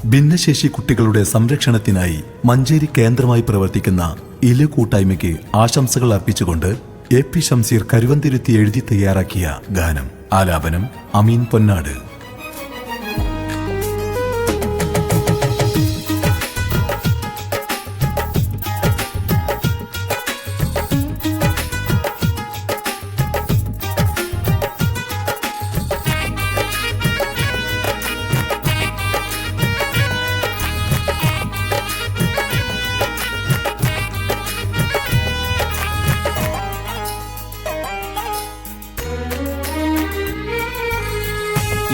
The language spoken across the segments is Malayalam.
ഭിന്നശേഷി കുട്ടികളുടെ സംരക്ഷണത്തിനായി മഞ്ചേരി കേന്ദ്രമായി പ്രവർത്തിക്കുന്ന ഇല കൂട്ടായ്മയ്ക്ക് ആശംസകൾ അർപ്പിച്ചുകൊണ്ട് AP ഷംസീർ കരുവന്തിരുത്തി എഴുതി തയ്യാറാക്കിയ ഗാനം. ആലാപനം അമീൻ പൊന്നാട്.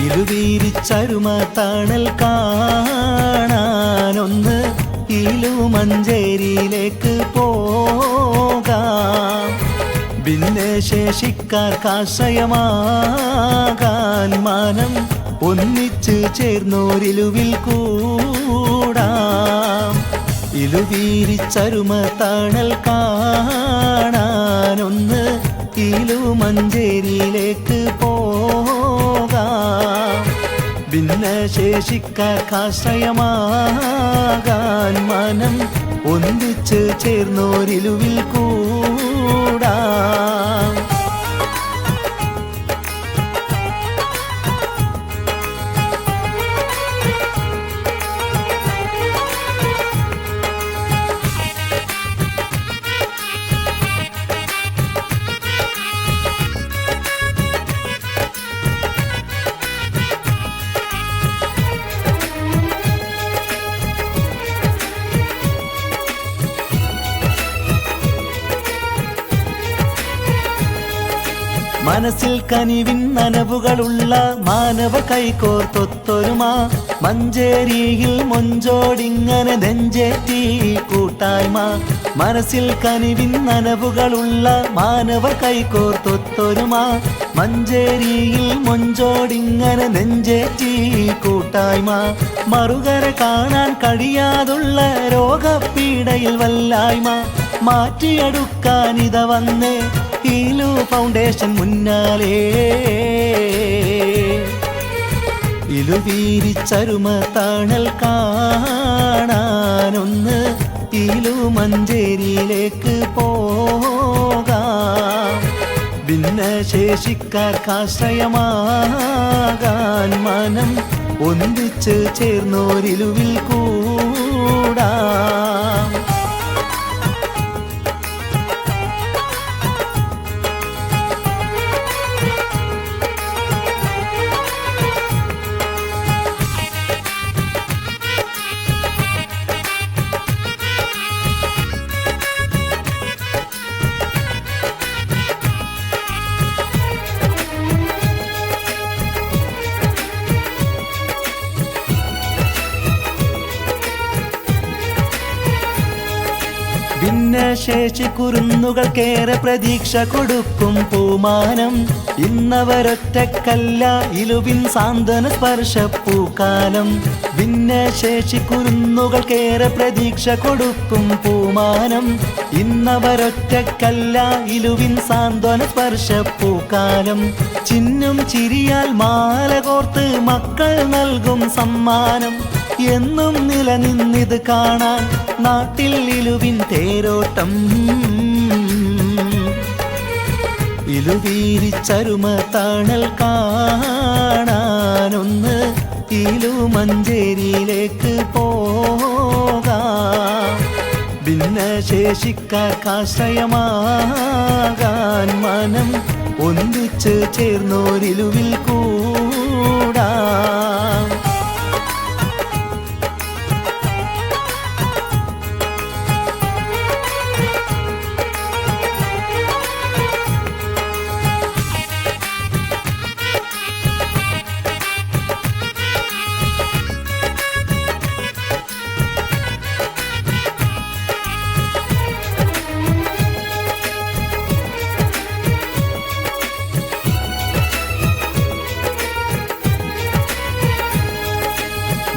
ഇരുവീരിച്ചരുമ തണൽ കാണാനൊന്ന് ഇലുമഞ്ചേരിയിലേക്ക് പോകാം. ഭിന്നശേഷിക്കാർക്കാശ്രയമാകാൻ മാനം ഒന്നിച്ച് ചേർന്നോരിലുവിൽ കൂടാം. ഇലുവീരിച്ചരുമ തണൽ കാണാനൊന്ന് ഇലുമഞ്ചേരിയിലേക്ക് പോകാം. ഭിന്നശേഷിക്കാർക്കാശ്രയമാകാൻ മനം ഒന്നിച്ച് ചേർന്നോരിലുവിൽ കൂടാം. മനസ്സിൽ കനിവിൻ നനവുകളുള്ള മാനവ കൈകോർത്തൊത്തൊരുമ മഞ്ചേരിയിൽ മൊഞ്ചോടിങ്ങനെ നെഞ്ചേറ്റി കൂട്ടായ്മ. മനസ്സിൽ കനിവിൻ നനവുകളുള്ള മാനവ കൈകോർത്തൊത്തൊരുമ മഞ്ചേരിയിൽ മൊഞ്ചോടിങ്ങനെ നെഞ്ചേറ്റി കൂട്ടായ്മ. മറുകര കാണാൻ കഴിയാതുള്ള രോഗപീഡയിൽ വല്ലായ്മ മാറ്റിയെടുക്കാനിത വന്നേ ഇലു ഫൗണ്ടേഷൻ മുന്നാലേ. ഇലുവീരിച്ചരുമ തണൽ കാണാനൊന്ന് ഇലുമഞ്ചേരിയിലേക്ക് പോകാം. ഭിന്നശേഷിക്കാർക്കാശ്രയമാകാൻ മനം ഒന്നിച്ച് ചേർന്നോരിലുവിൽ കൂടാം. ഭിന്നശേഷി കുരുന്നുകൾക്കേറെ പ്രതീക്ഷ കൊടുക്കും പൂമാനം. ഇന്നവരൊറ്റക്കല്ല ഇലുവിൻ സാന്ത്വന സ്പർശപ്പൂക്കാലം. ഭിന്നശേഷി കുരുന്നുകൾക്കേറെ പ്രതീക്ഷ കൊടുക്കും പൂമാനം. ഇന്നവരൊറ്റക്കല്ല ഇലുവിൻ സാന്ത്വന സ്പർശപ്പൂക്കാലം. ചിന്നും ചിരിയാൽ മാല കോർത്ത് മക്കൾ നൽകും സമ്മാനം. എന്നും നിലനിന്നിത് കാണാൻ നാട്ടിൽ ഇലുവിൻ തേരോട്ടം. ഇലുവീരിച്ചരുമ തണൽ കാണാനൊന്ന് ഇലുമഞ്ചേരിയിലേക്ക് പോകാം. ഭിന്നശേഷിക്കാർക്കാശ്രയമാകാൻ മനം ഒന്നിച്ച് ചേർന്നോരിലുവിൽ കൂടാം.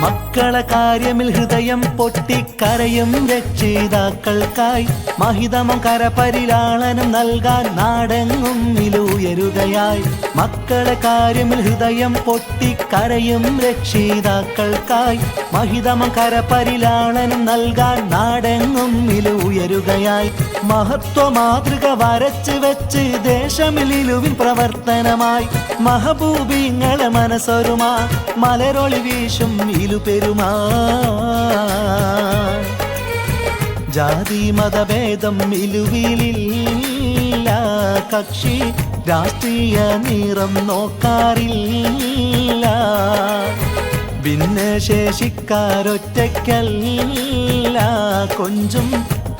മക്കളെ കാര്യമിൽ ഹൃദയം പൊട്ടിക്കരയും രക്ഷിതാക്കൾക്കായി മഹിതമം കരപരിലാളനം നൽകാൻ നാടെങ്ങും നിലുയരുകയായി. മക്കളെ കാര്യമിൽ ഹൃദയം പൊട്ടിക്കരയും രക്ഷിതാക്കൾക്കായി മഹിതമം കരപരിലാളനം നൽകാൻ നാടെങ്ങും നിലുയരുകയായി. മഹത്വ മാതൃക വരച്ച് വെച്ച് ദേശമിലുവിൻ പ്രവർത്തനമായി മഹബൂബിങ്ങളെ മനസ്സൊരുമാ മലരൊളി വീശും ഇലുപെരുമാ. ജാതി മതഭേദം ഇലുവിലില്ല, കക്ഷി രാഷ്ട്രീയ നിറം നോക്കാറില്ല. ഭിന്നശേഷിക്കാരൊറ്റയ്ക്കല്ല, കൊഞ്ചും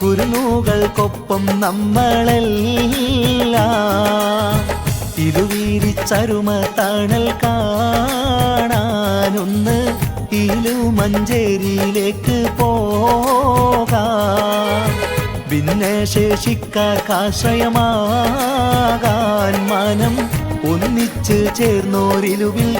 കുരുന്നുകൾക്കൊപ്പം നമ്മളെല്ലാം. ഇരുവീരിച്ചരുമ തണൽ കാണാനൊന്ന് ഇലുമഞ്ചേരിയിലേക്ക് പോകാം. ഭിന്നശേഷിക്കാർക്കാശ്രയമാകാൻ മനം ഒന്നിച്ച് ചേർന്നോരിലുവിൽ